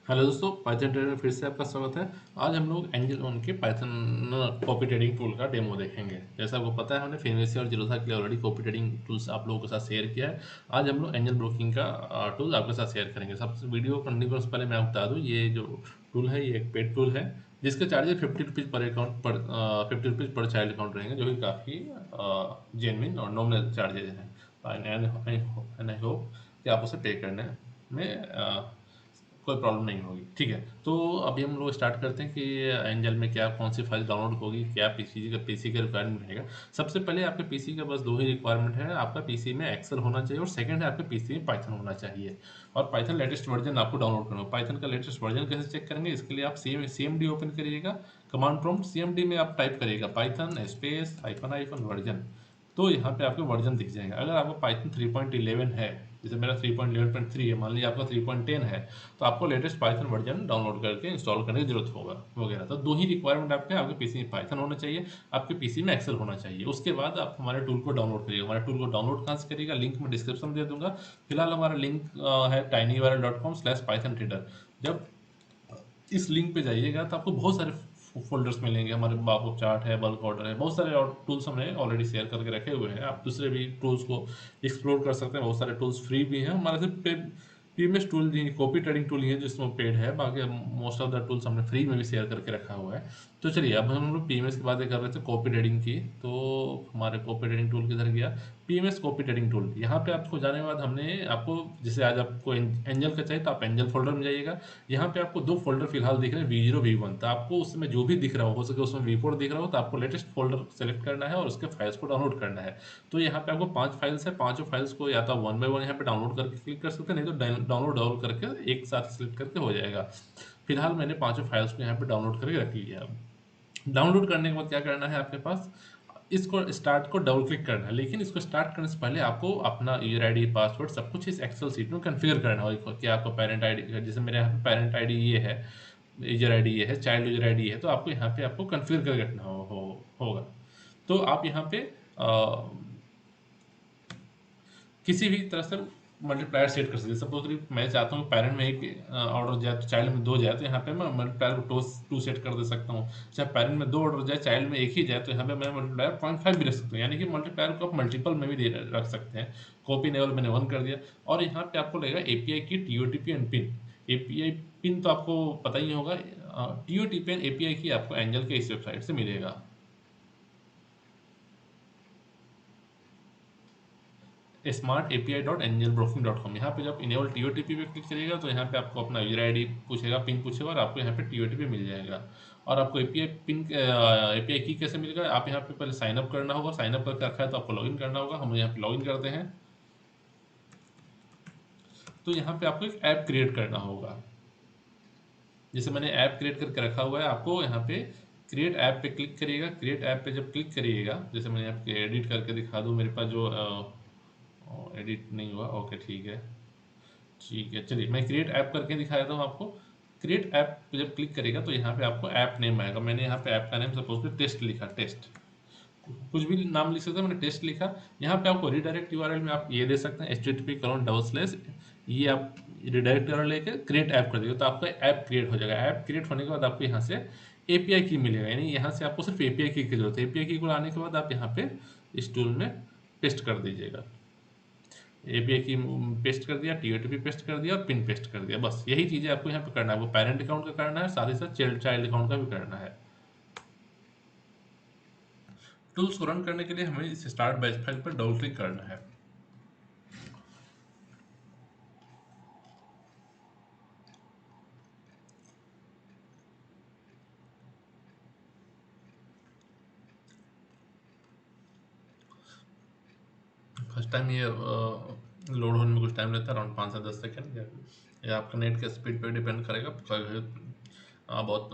Hello दोस्तों, Python trader में फिर से आपका स्वागत है। आज हम लोग एंजल वन के पाइथन कॉपी ट्रेडिंग टूल का डेमो देखेंगे। जैसा आपको पता है, हमने फिनवेसी और जीरोधा के लिए ऑलरेडी कॉपी ट्रेडिंग टूल्स आप लोगों के साथ शेयर किया है। आज हम लोग एंजल ब्रोकिंग का टूल आपके साथ शेयर करेंगे। सबसे वीडियो करने से पहले मैं आपको बता दूँ, ये जो टूल है ये एक पेड टूल है, जिसके चार्जेस 50 रुपीज़ पर अकाउंट पर 50 रुपीज़ पर चाइल्ड अकाउंट रहेंगे, जो कि काफ़ी जेनविन और नॉमिनल चार्जेज हैं। एंड आई होप कि आप उसे पे करने में कोई प्रॉब्लम नहीं होगी। ठीक है, तो अभी हम लोग स्टार्ट करते हैं कि एंजल में क्या कौन सी फाइल डाउनलोड होगी, क्या पीसी का रिक्वायरमेंट रहेगा। सबसे पहले आपके पीसी का बस दो ही रिक्वायरमेंट है। आपका पीसी में एक्सेल होना चाहिए और सेकंड है आपके पीसी में पाइथन होना चाहिए। और पाइथन लेटेस्ट वर्जन आपको डाउनलोड करना है। पाइथन का लेटेस्ट वर्जन कैसे चेक करेंगे, इसके लिए आप CMD ओपन करिएगा। कमांड प्रॉम्प्ट CMD में आप टाइप करिएगा Python space hyphen hyphen version. तो यहाँ पे आपके वर्जन दिख जाएगा। अगर आपको पाइथन 3.11 है, जैसे मेरा 3.11.3 है, मान लीजिए आपका 3.10 है, तो आपको लेटेस्ट पाइथन वर्जन डाउनलोड करके इंस्टॉल करने की जरूरत होगा वगैरह। तो दो ही रिक्वायरमेंट आपके पीसी में पाइथन होना चाहिए, आपके पीसी में एक्सेल होना चाहिए। उसके बाद आप हमारे टूल को डाउनलोड करिएगा। हमारे टूल को डाउनलोड कहाँ से करिएगा, लिंक में डिस्क्रिप्शन में दे दूंगा। फिलहाल हमारा लिंक है tinyurl.com/pythontrader। जब इस लिंक पे जाइएगा तो आपको बहुत सारे फोल्डर्स मिलेंगे। हमारे बाबू चार्ट है, बल्क ऑर्डर है, बहुत सारे और टूल्स हमने ऑलरेडी शेयर करके रखे हुए हैं। आप दूसरे भी टूल्स को एक्सप्लोर कर सकते हैं। बहुत सारे टूल्स फ्री भी हैं हमारे से। PMS tool copy trading tool ही है जिसमें पेड है, बाकी मोस्ट ऑफ द टूल्स हमने फ्री में भी शेयर करके रखा हुआ है। तो चलिए, अब हम लोग पीएमएस की बातें कर रहे थे कॉपी ट्रेडिंग की। तो हमारे कॉपी ट्रेडिंग टूल किधर गया, पीएमएस कॉपी ट्रेडिंग टूल। यहाँ पे आपको जाने के बाद हमने आपको, जैसे आज आपको एंजल का चाहिए तो आप एंजल फोल्डर में जाइएगा। यहाँ पे आपको दो फोल्डर फिलहाल दिख रहे हैं, V0 V1। तो आपको उसमें जो भी दिख रहा हो सके उसमें V4 दिख रहा हो, तो आपको लेटेस्ट फोल्डर सेलेक्ट करना है और उसके फाइल्स को डाउनलोड करना है। तो यहाँ पे आपको 5 फाइल्स है, पांचों फाइल्स को या तो वन बाय वन यहाँ पे डाउनलोड करके क्लिक कर सकते हैं, नहीं तो डाउनलोड करके एक साथ सेलेक्ट करके हो जाएगा। फिलहाल मैंने पांचों फाइल्स को यहाँ पे डाउनलोड करके रख लिया। डाउनलोड करने के बाद क्या करना है आपके पास, इसको स्टार्ट को डबल क्लिक करना है। लेकिन इसको स्टार्ट करने से पहले आपको अपना यूजर आईडी पासवर्ड सब कुछ इस एक्सेल सीट में कॉन्फ़िगर करना होगा कि आपको पेरेंट आईडी, जैसे मेरे यहाँ पे पेरेंट आईडी ये है, यूजर आईडी ये है, चाइल्ड यूजर आईडी है, तो आपको यहाँ पे आपको कॉन्फ़िगर करके रखना होगा। तो आप यहाँ पे किसी भी तरह से मल्टीप्लायर सेट कर सकते हैं। सपोज मैं चाहता हूँ पेरेंट में एक ऑर्डर जाए तो चाइल्ड में दो जाए, तो यहाँ पे मैं मल्टीप्लायर को टू सेट कर दे सकता हूँ। चाहे पेरेंट में दो ऑर्डर जाए चाइल्ड में एक ही जाए, तो यहाँ पे मैं मल्टीप्लायर 0.5 भी रख सकता हूँ। यानी कि मल्टीप्लायर को आप मल्टीपल में भी रख सकते हैं। कॉपी इनेबल मैंने 1 कर दिया। और यहाँ पे आपको लगेगा एपीआई की TOTP and pin. API pin तो आपको पता ही होगा। TOTP एंड एपीआई की आपको एंजल के इस वेबसाइट से मिलेगा, smartapi.angelbroking.com। यहाँ पे जब इनेबल TOTP पे क्लिक करिएगा तो यहाँ पे आपको अपना यूजर आईडी पूछेगा, पिन पूछेगा, और आपको यहाँ पे TOTP मिल जाएगा। और आपको एपीआई की कैसे मिलेगा, आप यहाँ पे पहले साइन अप करना होगा। साइन अप करके रखा है तो आपको लॉगिन करना होगा। हम यहाँ पे लॉगिन करते हैं। तो यहाँ पे आपको एक ऐप क्रिएट करना होगा। जैसे मैंने ऐप क्रिएट करके रखा हुआ है, आपको यहाँ पे क्रिएट ऐप पे क्लिक करिएगा। क्रिएट ऐप पे जब क्लिक करिएगा, जैसे मैंने यहाँ पे एडिट करके दिखा दूँ, मेरे पास जो एडिट नहीं हुआ, ओके ठीक है। ठीक है, चलिए मैं क्रिएट ऐप करके दिखा देता हूँ आपको। क्रिएट ऐप पे जब क्लिक करेगा तो यहाँ पे आपको ऐप नेम आएगा। मैंने यहाँ पे ऐप का नेम सपोज कर टेस्ट लिखा, टेस्ट, कुछ भी नाम लिख सकते हैं, मैंने टेस्ट लिखा। यहाँ पे आपको रिडायरेक्ट यूआरएल में आप ये दे सकते हैं http:// ये आप रिडायरेक्ट यूआरएल लेके क्रिएट ऐप कर देगा, तो आपका ऐप क्रिएट हो जाएगा। ऐप क्रिएट होने के बाद आपको यहाँ से एपीआई की मिलेगा, यानी यहाँ से आपको सिर्फ एपीआई की जरूरत है। एपीआई की को लाने के बाद आप यहाँ पे इस टूल में पेस्ट कर दीजिएगा। एपीआई की पेस्ट कर दिया, TOTP पेस्ट कर दिया और पिन पेस्ट कर दिया। बस यही चीज़ें आपको यहाँ पे करना है। वो पेरेंट अकाउंट का करना है, साथ ही साथ चाइल्ड अकाउंट का भी करना है। टूल्स को रन करने के लिए हमें इस स्टार्ट बैच फाइल पर डबल क्लिक करना है। फर्स्ट टाइम ये लोड होने में कुछ टाइम लेता है, अराउंड 5 से 10 सेकेंड, या आपका नेट के स्पीड पर डिपेंड करेगा। बहुत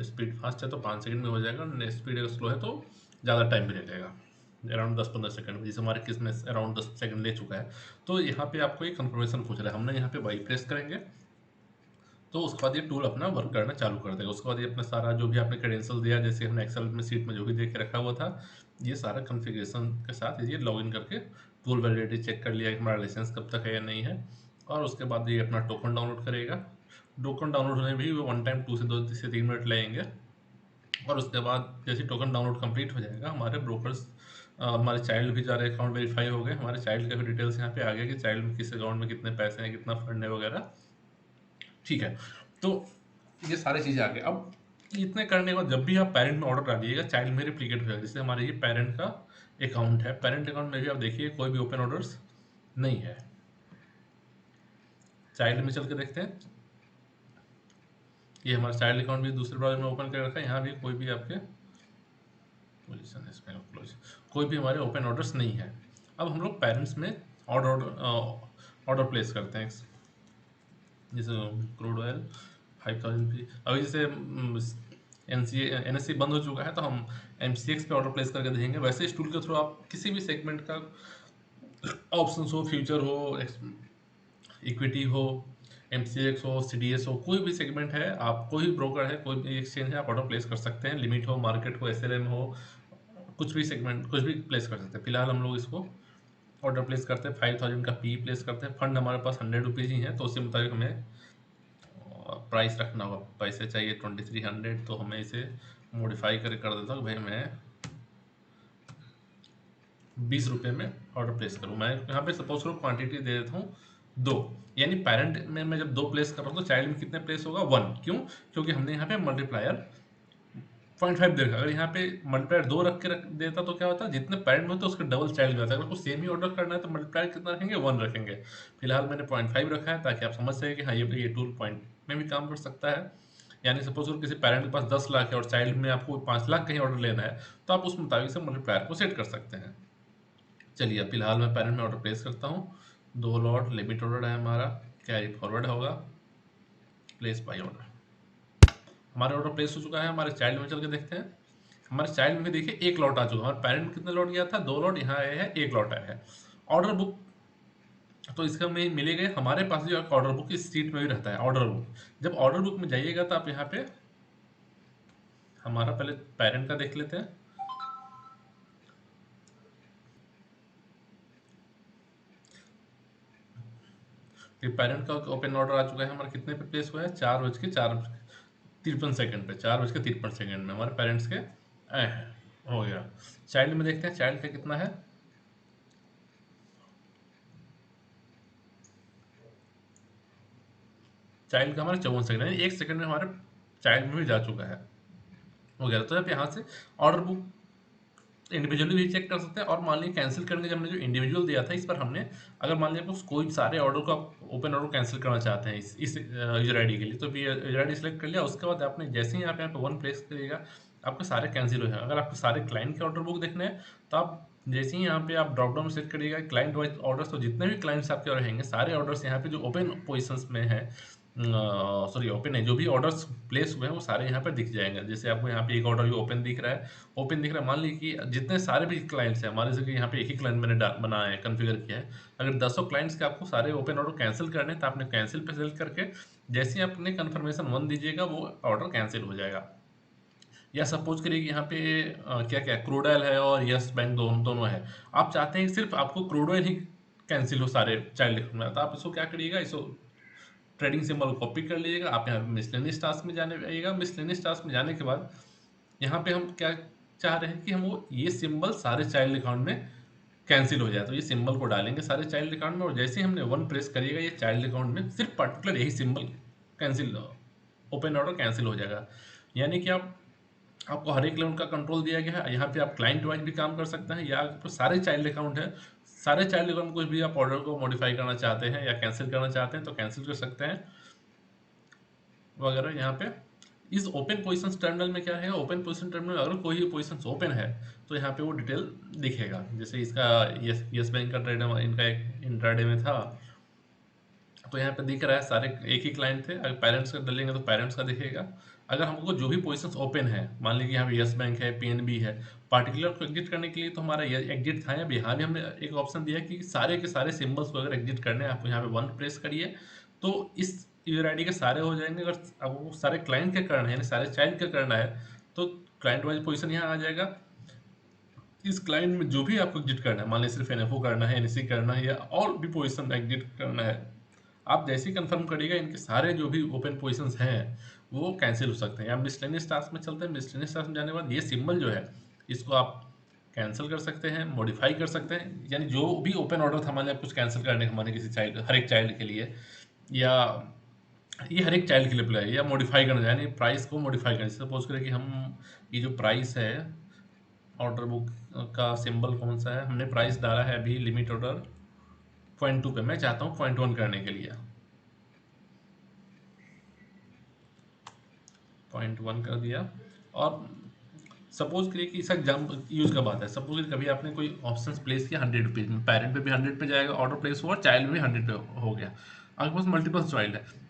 स्पीड फास्ट है तो 5 सेकेंड में हो जाएगा, स्पीड अगर स्लो है तो ज़्यादा टाइम भी ले लेगा, अराउंड 10-15 सेकेंड। जैसे हमारे केस में अराउंड 10 सेकेंड ले चुका है। तो यहाँ पे आपको एक कंफर्मेशन पूछ रहा है, हमने यहाँ पे वाई प्रेस करेंगे तो उसके बाद ये टूल अपना वर्क करना चालू कर देगा। उसके बाद ये अपना सारा जो भी आपने क्रेडेंशियल दिया, जैसे हमने एक्सेल में सीट में जो भी दे के रखा हुआ था, ये सारा कॉन्फ़िगरेशन के साथ ये लॉगिन करके टूल वैलिडिटी चेक कर लिया कि हमारा लाइसेंस कब तक है या नहीं है। और उसके बाद ये अपना टोकन डाउनलोड करेगा। टोकन डाउनलोड होने में भी वो वन टाइम 2 से 3 मिनट लगेंगे। और उसके बाद जैसे टोकन डाउनलोड कंप्लीट हो जाएगा, हमारे ब्रोकर्स हमारे चाइल्ड भी सारे अकाउंट वेरीफाई हो गए, हमारे चाइल्ड का भी डिटेल्स यहाँ पे आ गया कि चाइल्ड में किस अकाउंट में कितने पैसे हैं, कितना फंड है वगैरह। ठीक है, तो ये सारी चीज़ें आ गई। अब इतने करने के बाद जब भी आप पेरेंट में ऑर्डर डालिएगा, चाइल्ड में रिप्लिकेट हो जाएगा। जैसे हमारे ये पेरेंट का अकाउंट है, पेरेंट अकाउंट में भी आप देखिए कोई भी ओपन ऑर्डर्स नहीं है। चाइल्ड में चल के देखते हैं, ये हमारा चाइल्ड अकाउंट भी दूसरे ब्राउज़र में ओपन कर रखा है, यहाँ भी कोई भी आपके पोजीशन इसमें क्लोज, कोई भी हमारे ओपन ऑर्डर्स नहीं है। अब हम लोग पेरेंट्स में ऑर्डर प्लेस करते हैं। जैसे क्रूड ऑयल 5000 भी अभी जैसे NSE बंद हो चुका है, तो हम MCX पे ऑर्डर प्लेस करके देंगे। वैसे इस टूल के थ्रू आप किसी भी सेगमेंट का ऑप्शंस हो, फ्यूचर हो, इक्विटी हो, MCX हो, CDS हो, कोई भी सेगमेंट है, आप कोई भी ब्रोकर है, कोई भी एक्सचेंज है, आप ऑर्डर प्लेस कर सकते हैं। लिमिट हो, मार्केट हो, SLM हो, कुछ भी सेगमेंट कुछ भी प्लेस कर सकते हैं। फिलहाल हम लोग इसको ऑर्डर प्लेस करते हैं, 5000 का पी प्लेस करते हैं। फंड हमारे पास 100 रुपीज़ ही है, तो उसी मुताबिक हमें प्राइस रखना होगा। पैसे चाहिए 2300, तो हमें इसे मॉडिफाई करके कर देता हूँ भाई, मैं 20 रुपये में ऑर्डर प्लेस करूँ। मैं यहाँ पे सपोज करो क्वांटिटी दे देता हूँ 2, यानी पेरेंट में मैं जब 2 प्लेस कर रहा हूँ तो चाइल्ड में कितने प्लेस होगा 1। क्यों? क्योंकि हमने यहाँ पे मल्टीप्लायर 0.5 देखा। अगर यहाँ पे मल्टीप्लायर 2 रख देता तो क्या होता, जितने पेरेंट में होते उसके डबल चाइल्ड में आता। अगर कुछ सेम ही ऑर्डर करना है तो मल्टीप्लायर कितना रखेंगे, 1 रखेंगे। फिलहाल मैंने 0.5 रखा है ताकि आप समझ सकें कि हाँ ये टूल पॉइंट में भी काम कर सकता है। यानी सपोज किसी पेरेंट के पास 10 लाख है और चाइल्ड में आपको 5 लाख कहीं ऑर्डर लेना है, तो आप उस मुताबिक से मल्टीप्लायर को सेट कर सकते हैं। चलिए फिलहाल मैं पेरेंट में ऑर्डर प्लेस करता हूँ। 2 लॉट लिमिट ऑर्डर है हमारा, कैरी फॉरवर्ड होगा, प्लेस बाय ऑर्डर। हमारा ऑर्डर प्लेस हो चुका है। हमारे चाइल्ड में चल के देखते हैं। हमारे चाइल्ड में देखिए 1 लॉट आ चुका है। हमारे पेरेंट में कितने लॉट गया था, 2 लॉट, यहाँ आया है 1 लॉट आया है। ऑर्डर बुक तो इसका में मिलेगा, हमारे पास जो ऑर्डर बुक इस सीट में भी रहता है ऑर्डर बुक। जब ऑर्डर बुक में जाइएगा तो आप यहाँ पे हमारा पहले पेरेंट का देख लेते हैं। फिर पेरेंट का ओपन ऑर्डर आ चुका है हमारा, कितने पे प्लेस हुआ है, 4:53 पे, 4:53 में हमारे पेरेंट्स के आए हैं, हो गया। चाइल्ड में देखते हैं, चाइल्ड का कितना है। चाइल्ड का हमारा 54 सेकंड है, 1 सेकंड में हमारे चाइल्ड में भी जा चुका है, हो गया। तो आप यहाँ से ऑर्डर बुक इंडिविजुअली भी चेक कर सकते हैं। और मान लीजिए कैंसिल करने के, जब हमने जो इंडिविजुअल दिया था, इस पर हमने अगर मान लीजिए आपको कोई सारे ऑर्डर को आप ओपन ऑर्डर कैंसिल करना चाहते हैं इस यूजर आईडी के लिए, तो यूजर आईडी सेलेक्ट कर लिया। उसके बाद आपने जैसे ही आप यहाँ पे 1 प्लेस करिएगा, आपके सारे कैंसिल हो जाएंगे। अगर आपको सारे क्लाइंट के ऑर्डर बुक देखने हैं, तो आप जैसे ही यहाँ पे आप ड्रॉप डाउन सेट करिएगा क्लाइंट वाइज ऑर्डर्स, तो जितने भी क्लाइंट्स आपके रहेंगे सारे ऑर्डर्स यहाँ पे जो ओपन पोजिशंस में है, सॉरी ओपन है, जो भी ऑर्डर्स प्लेस हुए हैं वो सारे यहाँ पर दिख जाएंगे। जैसे आपको यहाँ पे एक ऑर्डर ओपन दिख रहा है, मान लीजिए कि जितने सारे भी क्लाइंट्स हैं हमारे से, यहाँ पे एक ही क्लाइंट मैंने बनाया है, कन्फिगर किया है। अगर 10 क्लाइंट्स के आपको सारे ओपन ऑर्डर कैंसिल करने हैं, तो आपने कैंसिल पे सेलेक्ट करके जैसे ही आपने कन्फर्मेशन 1 दीजिएगा, वो ऑर्डर कैंसिल हो जाएगा। या सपोज करिए कि यहाँ पे क्या क्या क्रूड ऑयल है और यस बैंक दोनों है। आप चाहते हैं कि सिर्फ आपको क्रूड ऑयल ही कैंसिल हो सारे चाइल्ड में, तो आप इसको क्या करिएगा, इसको ट्रेडिंग सिंबल कॉपी कर लीजिएगा। आप यहाँ मिसलेनियस टास्क में जाइएगा। मिसलेनियस टास्क में जाने के बाद यहाँ पे हम क्या चाह रहे हैं कि हम वो ये सिंबल सारे चाइल्ड अकाउंट में कैंसिल हो जाए, तो ये सिंबल को डालेंगे सारे चाइल्ड अकाउंट में। और जैसे ही हमने 1 प्रेस करिएगा, ये चाइल्ड अकाउंट में सिर्फ पर्टिकुलर यही symbol cancel, open order cancel हो जाएगा। यानी कि आपको हर एक लेवल का कंट्रोल दिया गया है। यहाँ पे आप क्लाइंट वाइज भी काम कर सकते हैं, या आपको सारे चाइल्ड अकाउंट है, सारे चाइल्ड अकाउंट में कुछ भी आप ऑर्डर को मॉडिफाई करना चाहते हैं या कैंसिल करना चाहते हैं तो कैंसिल कर सकते हैं वगैरह। यहाँ पे इस ओपन पोजीशन टर्मिनल में क्या है, ओपन पोजीशन टर्मिनल अगर कोई भी पोजीशन ओपन है तो यहाँ पे वो डिटेल दिखेगा। जैसे इसका यस बैंक का ट्रेड इनका एक इंट्राडे में था, तो यहाँ पे दिख रहा है सारे एक ही क्लाइंट थे। अगर पेरेंट्स का डालेंगे तो पेरेंट्स का दिखेगा। अगर हमको जो भी पोजीशंस ओपन है, मान लीजिए यहाँ पे यस बैंक है, PNB है, पार्टिकुलर को एग्जिट करने के लिए तो हमारा ये एग्जिट था। यहाँ भी हमने एक ऑप्शन दिया कि सारे के सारे सिंबल्स को अगर एग्जिट करने हैं, आपको यहाँ पे 1 प्रेस करिए तो इस यूजर आईडी के सारे हो जाएंगे। अगर आपको सारे क्लाइंट के करना है, यानी सारे चाइल्ड के करना है, तो क्लाइंट वाइज पोजिशन यहाँ आ जाएगा। इस क्लाइंट में जो भी आपको एग्जिट करना है, मान लीजिए सिर्फ NFO करना है, NSE करना है, या और भी पोजिशन एग्जिट करना है, आप जैसे ही कंफर्म करिएगा इनके सारे जो भी ओपन पोजीशंस हैं वो कैंसिल हो सकते हैं। आप मिसलेनियस टास्क में चलते हैं, मिसलेनियस टास्क में जाने के बाद ये सिंबल जो है इसको आप कैंसिल कर सकते हैं, मॉडिफाई कर सकते हैं, यानी जो भी ओपन ऑर्डर था हमारे कुछ कैंसिल करने का, हमारे किसी चाइल्ड, हर एक चाइल्ड के लिए, या ये हर एक चाइल्ड के लिए अप्लाई है, या मॉडिफाई करना यानी प्राइस को मॉडिफाई करना। सपोज करें कि हम ये जो प्राइस है ऑर्डर बुक का सिंबल कौन सा है, हमने प्राइस डाला है अभी लिमिट ऑर्डर 0.2 पे, मैं चाहता हूँ 0.1 करने के लिए 0.1 कर दिया। और सपोज करिए कि इसका एग्जाम यूज का बात है, सपोज करिए कभी आपने कोई ऑप्शन प्लेस किया 100 रुपीज में, पेरेंट पे भी 100 पे जाएगा ऑर्डर प्लेस हुआ, चाइल्ड में भी 100 पे हो गया, आपके पास मल्टीपल चाइल्ड है।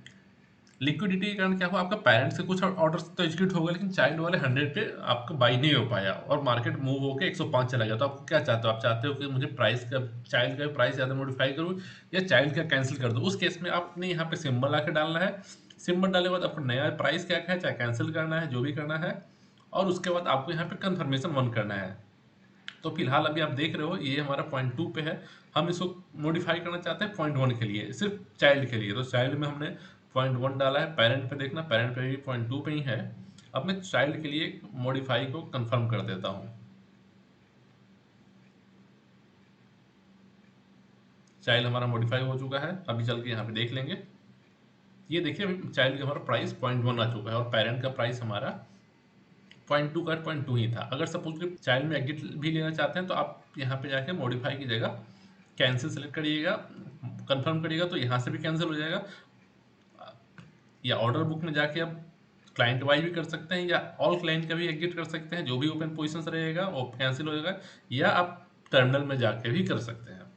लिक्विडिटी के कारण क्या हुआ, आपका पेरेंट्स से कुछ ऑर्डर तो एग्जीक्यूट हो गया, लेकिन चाइल्ड वाले 100 पे आपका बाई नहीं हो पाया और मार्केट मूव होकर 105 चला गया। तो आपको क्या चाहते हो, आप चाहते हो कि मुझे प्राइस का, चाइल्ड का प्राइस ज़्यादा मॉडिफाई करूँ या चाइल्ड का कैंसिल कर दूँ। उस केस में आपने यहाँ पे सिंबल आके डालना है, सिंबल डालने के बाद आपको नया प्राइस क्या है, चाहे कैंसिल करना है, जो भी करना है, और उसके बाद आपको यहाँ पे कन्फर्मेशन 1 करना है। तो फिलहाल अभी आप देख रहे हो ये हमारा 0.2 पे है, हम इसको मॉडिफाई करना चाहते हैं 0.1 के लिए, सिर्फ चाइल्ड के लिए। तो चाइल्ड में हमने 0.1 डाला है, पेरेंट पे देखना, पेरेंट पे भी 0.2 पे ही है। अब मैं चाइल्ड के लिए मॉडिफाई को कंफर्म कर देता हूँ। चाइल्ड हमारा मॉडिफाई हो चुका है, अभी चल के यहाँ पे देख लेंगे। ये देखिए अभी चाइल्ड का हमारा प्राइस 0.1 आ चुका है और पेरेंट का प्राइस हमारा 0.2 का 0.2 ही था। अगर सपोज कि चाइल्ड में एग्जिट भी लेना चाहते हैं तो आप यहाँ पे जाके मॉडिफाई की जगह कैंसिल सेलेक्ट करिएगा, कंफर्म करिएगा तो यहाँ से भी कैंसिल हो जाएगा, या ऑर्डर बुक में जाके आप क्लाइंट वाइज भी कर सकते हैं, या ऑल क्लाइंट का भी एग्जिट कर सकते हैं, जो भी ओपन पोजीशन रहेगा वो कैंसिल हो जाएगा, या आप टर्मिनल में जाके भी कर सकते हैं।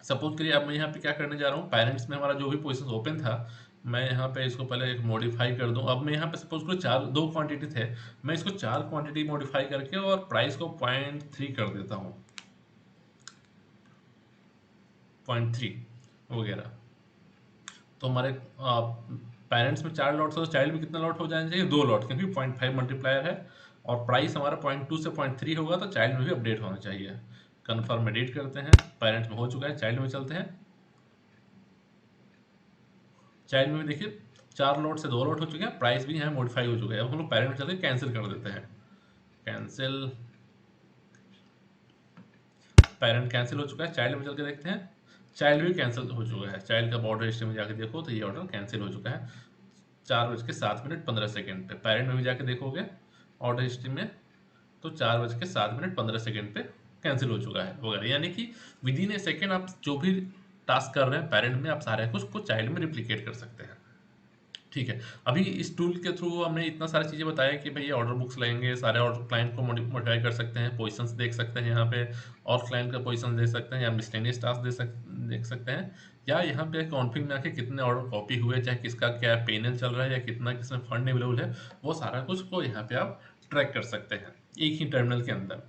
सपोज करिए अब मैं यहाँ पे क्या करने जा रहा हूँ, पेरेंट्स में हमारा जो भी पोजीशन ओपन था, मैं यहाँ पे इसको पहले एक मॉडिफाई कर दूं। अब मैं यहाँ पे सपोज करो चार, दो क्वांटिटी थे, मैं इसको 4 क्वांटिटी मॉडिफाई करके और प्राइस को 0.3 कर देता हूँ, 0.3 वगैरह। तो हमारे पेरेंट्स में 4 लॉट्स है तो चाइल्ड में कितना लॉट हो जाना चाहिए, 2 लॉट, क्योंकि 0.5 मल्टीप्लायर है और प्राइस हमारा 0.2 से 0.3 होगा तो चाइल्ड में भी अपडेट होना चाहिए। कन्फर्म एडिट करते हैं, पेरेंट्स में हो चुका है, चाइल्ड में चलते हैं। चाइल्ड में भी देखिए 4 लॉट से 2 लॉट हो चुके हैं, प्राइस भी यहाँ मॉडिफाई हो चुका है। अब हम लोग पेरेंट में चलते कैंसिल कर देते हैं, कैंसिल, पेरेंट कैंसिल हो चुका है। चाइल्ड में चल के देखते हैं, चाइल्ड भी कैंसिल हो चुका है। चाइल्ड का ऑर्डर हिस्ट्री में जाके देखो तो ये ऑर्डर कैंसिल हो चुका है 4:07 पे। पेरेंट में भी जाके देखोगे ऑर्डर हिस्ट्री में तो 4:07 पे कैंसिल हो चुका है वगैरह, यानी कि विद इन ए सेकेंड आप जो भी टास्क कर रहे हैं पेरेंट में, आप सारे कुछ को चाइल्ड में रिप्लिकेट कर सकते हैं। ठीक है, अभी इस टूल के थ्रू हमने इतना सारी चीज़ें बताया कि भाई ऑर्डर बुक्स लेंगे, सारे ऑर्डर क्लाइंट को मॉडिफाई कर सकते हैं, पोजीशंस देख सकते हैं यहाँ पे, और क्लाइंट का पोजीशन देख सकते हैं, या मिसलेनियस टास्क देख सकते हैं, या यहाँ पे कॉन्फिग में आके कितने ऑर्डर कॉपी हुए, चाहे किसका क्या पेनल चल रहा है या कितना किसमें फंड अवेलेबल है, वो सारा कुछ को यहाँ पे आप ट्रैक कर सकते हैं एक ही टर्मिनल के अंदर।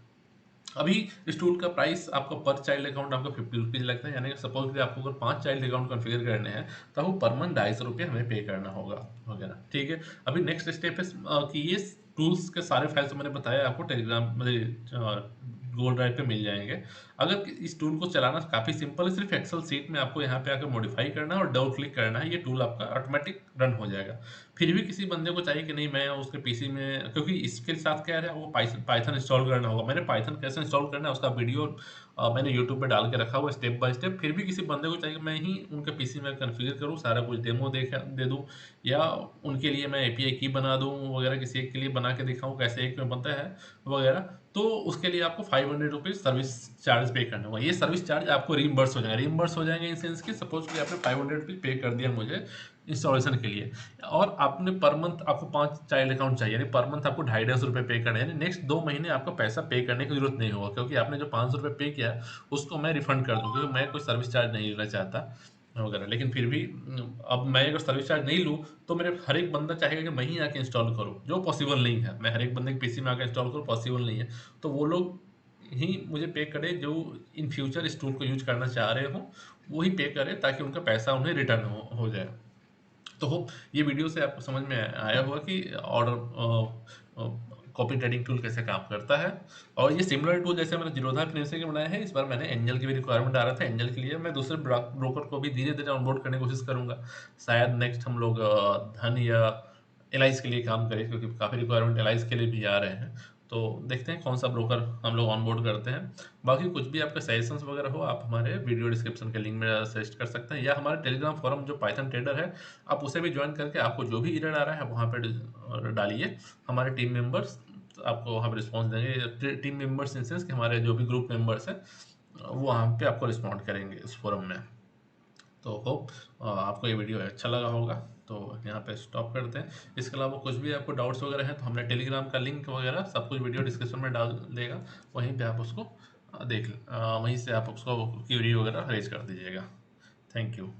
अभी इस टूल का प्राइस आपका पर चाइल्ड अकाउंट आपका 50 रुपीज़ लगता है, यानी कि सपोज कि आपको अगर 5 चाइल्ड अकाउंट कॉन्फ़िगर करने हैं तो आपको पर मंथ 250 रुपये हमें पे करना होगा वगैरह। ठीक है, अभी नेक्स्ट स्टेप है कि ये टूल्स के सारे फाइल्स मैंने बताया आपको टेलीग्राम मतलब गूगल ड्राइव पे मिल जाएंगे। अगर इस टूल को चलाना काफ़ी सिंपल है, सिर्फ एक्सेल सीट में आपको यहाँ पे आकर मॉडिफाई करना है और डबल क्लिक करना है, ये टूल आपका ऑटोमेटिक रन हो जाएगा। फिर भी किसी बंदे को चाहिए कि नहीं मैं उसके पीसी में, क्योंकि इसके साथ क्या है वो पाइथन इंस्टॉल करना होगा, मैंने पाइथन कैसे इंस्टॉल करना है उसका वीडियो मैंने यूट्यूब पे डाल के रखा हुआ स्टेप बाय स्टेप। फिर भी किसी बंदे को चाहिए कि मैं ही उनके पीसी में कॉन्फ़िगर करूँ, सारा कुछ डेमो दे दूँ, या उनके लिए मैं एपीआई की बना दूँ वगैरह, किसी एक के लिए बना के दिखाऊँ कैसे एक में बनता है वगैरह, तो उसके लिए आपको 500 रुपीज़ सर्विस चार्ज पे करना होगा। ये सर्विस चार्ज आपको रीइंबर्स हो जाएगा, रीइंबर्स हो जाएंगे इन सेंस कि सपोज कि आपने 500 रुपीज़ पे कर दिया मुझे इंस्टॉलेशन के लिए, और आपने पर मंथ आपको 5 चाइल्ड अकाउंट चाहिए, यानी पर मंथ आपको 250 रुपये पे करना है, यानी नेक्स्ट 2 महीने आपको पैसा पे करने की जरूरत नहीं होगा, क्योंकि आपने जो 500 रुपये पे किया उसको मैं रिफंड कर दूँ, क्योंकि मैं कोई सर्विस चार्ज नहीं लेना चाहता वगैरह। लेकिन फिर भी अब मैं अगर सर्विस चार्ज नहीं लूँ तो मेरे हर एक बंदा चाहेगा कि मैं ही आके इंस्टॉल करूँ, जो पॉसिबल नहीं है, मैं हर एक बंदे के पीसी में आके इंस्टॉल करूँ, पॉसिबल नहीं है। तो वो लोग ही मुझे पे करे जो इन फ्यूचर इस टूल को यूज करना चाह रहे हो, वही पे करे ताकि उनका पैसा उन्हें रिटर्न हो जाए। तो होप ये वीडियो से आपको समझ में आया होगा कि ऑर्डर कॉपी ट्रेडिंग टूल कैसे काम करता है। और ये सिमिलर टूल जैसे मैंने जीरोधा फिनेंसिंग के बनाए हैं, इस बार मैंने एंजल की भी रिक्वायरमेंट आ रहा था, एंजल के लिए मैं दूसरे ब्रोकर को भी धीरे धीरे ऑनबोर्ड करने की कोशिश करूंगा। शायद नेक्स्ट हम लोग धन या एलाइज के लिए काम करें, क्योंकि काफ़ी रिक्वायरमेंट एलाइज के लिए भी आ रहे हैं। तो देखते हैं कौन सा ब्रोकर हम लोग ऑनबोर्ड करते हैं। बाकी कुछ भी आपका सजेशंस वगैरह हो, आप हमारे वीडियो डिस्क्रिप्शन के लिंक में सजेस्ट कर सकते हैं, या हमारे टेलीग्राम फॉरम जो पाइथन ट्रेडर है, आप उसे भी ज्वाइन करके आपको जो भी एरर आ रहा है आप वहाँ पर डालिए। हमारे टीम मेंबर्स आपको वहाँ पर रिस्पॉन्स देंगे। टीम मेंबर्स इन सेंस कि हमारे जो भी ग्रुप मेंबर्स हैं वो वहाँ पे आपको रिस्पॉन्ड करेंगे इस फोरम में। तो होप आपको ये वीडियो अच्छा लगा होगा। तो यहाँ पे स्टॉप करते हैं। इसके अलावा कुछ भी आपको डाउट्स वगैरह हैं तो हमने टेलीग्राम का लिंक वगैरह सब कुछ वीडियो डिस्क्रिप्शन में डाल देगा, वहीं पे आप उसको वहीं से आप उसको क्यूरी वगैरह रेज कर दीजिएगा। Thank you.